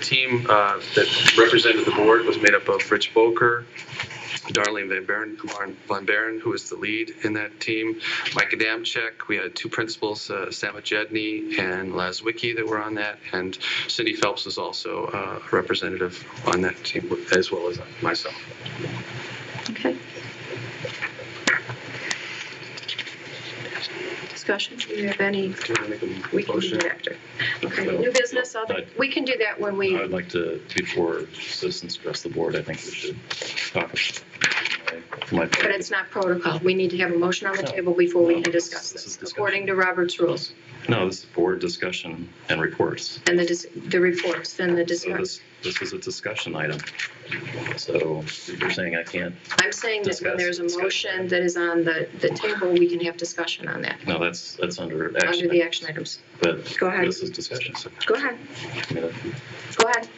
team that represented the board was made up of Rich Boker, Darlene Van Baren, who was the lead in that team, Mike Adamczyk. We had two principals, Sam Jedney and Laz Wicki, that were on that, and Cindy Phelps was also a representative on that team, as well as myself. Okay. Discussion? Do you have any? Can I make a We can do motion? it after. Okay. New business. We can do that when we. I'd like to, before citizens address the board, I think we should talk. But it's not protocol. We need to have a motion on the table before we can discuss This is this, according to Robert's rules. No, this is board discussion and reports. And the reports, then the So discussion. this is a discussion item. So you're saying I can't? I'm saying that when there's a Discuss. motion that is on the table, we can have discussion on that, No, that's under action. under the action items. But Go ahead. this is discussion. Go ahead. I mean, Go ahead.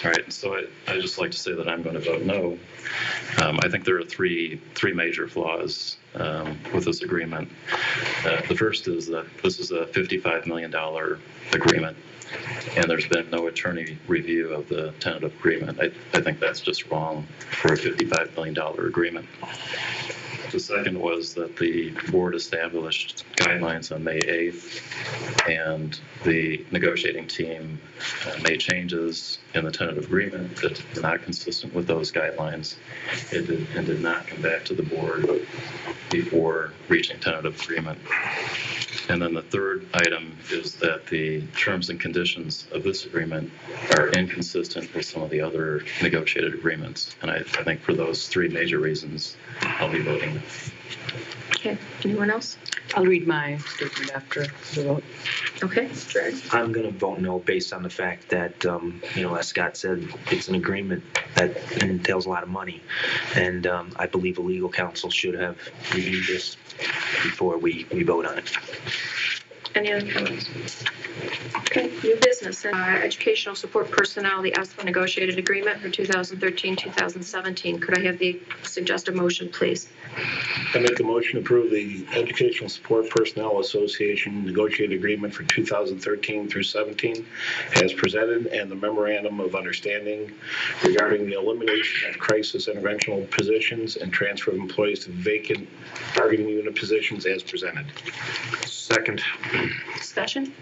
all right, so I'd just like to say that I'm going to vote no. I think there are three major flaws with this agreement. The first is that this is a $55 million agreement, and there's been no attorney review of the tentative agreement. I think that's just wrong for a $55 million agreement. The second was that the board established guidelines on May 8th, and the negotiating team made changes in the tentative agreement that were not consistent with those guidelines. It did not come back to the board before reaching tentative agreement. And then the third item is that the terms and conditions of this agreement are inconsistent with some of the other negotiated agreements. And I think for those three major reasons, I'll be voting no. Okay. Anyone else? I'll read my statement after the vote. Okay. Jared? I'm going to vote no based on the fact that, as Scott said, it's an agreement that entails a lot of money. And I believe a legal counsel should have reviewed this before we vote on it. Any other comments? Okay, new business. Educational support personnel, the ESPA negotiated agreement for 2013-2017. Could I have the suggested motion, please? I make a motion to approve the Educational Support Personnel Association negotiated agreement for 2013 through 17 as presented, and the memorandum of understanding regarding the elimination of crisis interventional positions and transfer of employees to vacant bargaining unit positions as presented. Second. Discussion?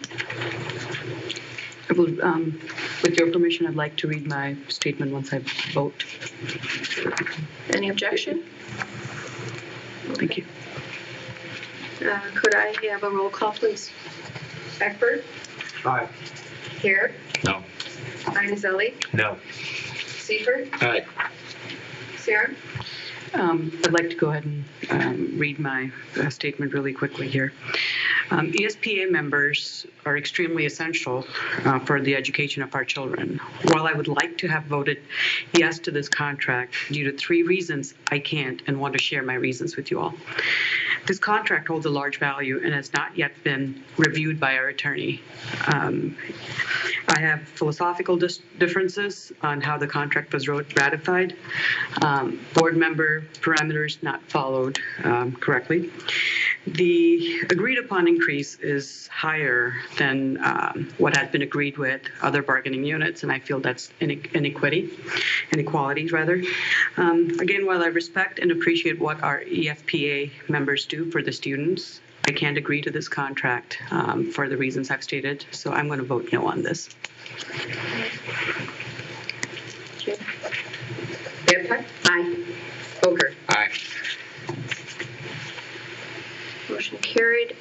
I will, with your permission, I'd like to read my statement once I vote. Any objection? Thank you. Could I have a roll call, please? Eckford? Aye. Here? No. Einzelli? No. Seifert? Aye. Sarah? I'd like to go ahead and read my statement really quickly here. ESPA members are extremely essential for the education of our children. While I would like to have voted yes to this contract, due to three reasons, I can't and want to share my reasons with you all. This contract holds a large value and has not yet been reviewed by our attorney. I have philosophical differences on how the contract was ratified. Board member parameters not followed correctly. The agreed upon increase is higher than what has been agreed with other bargaining units, and I feel that's inequalities. Again, while I respect and appreciate what our ESPA members do for the students, I can't agree to this contract for the reasons I've stated, so I'm going to vote no on this. Okay. Bearcat? Aye. Boker? Aye. Motion carried.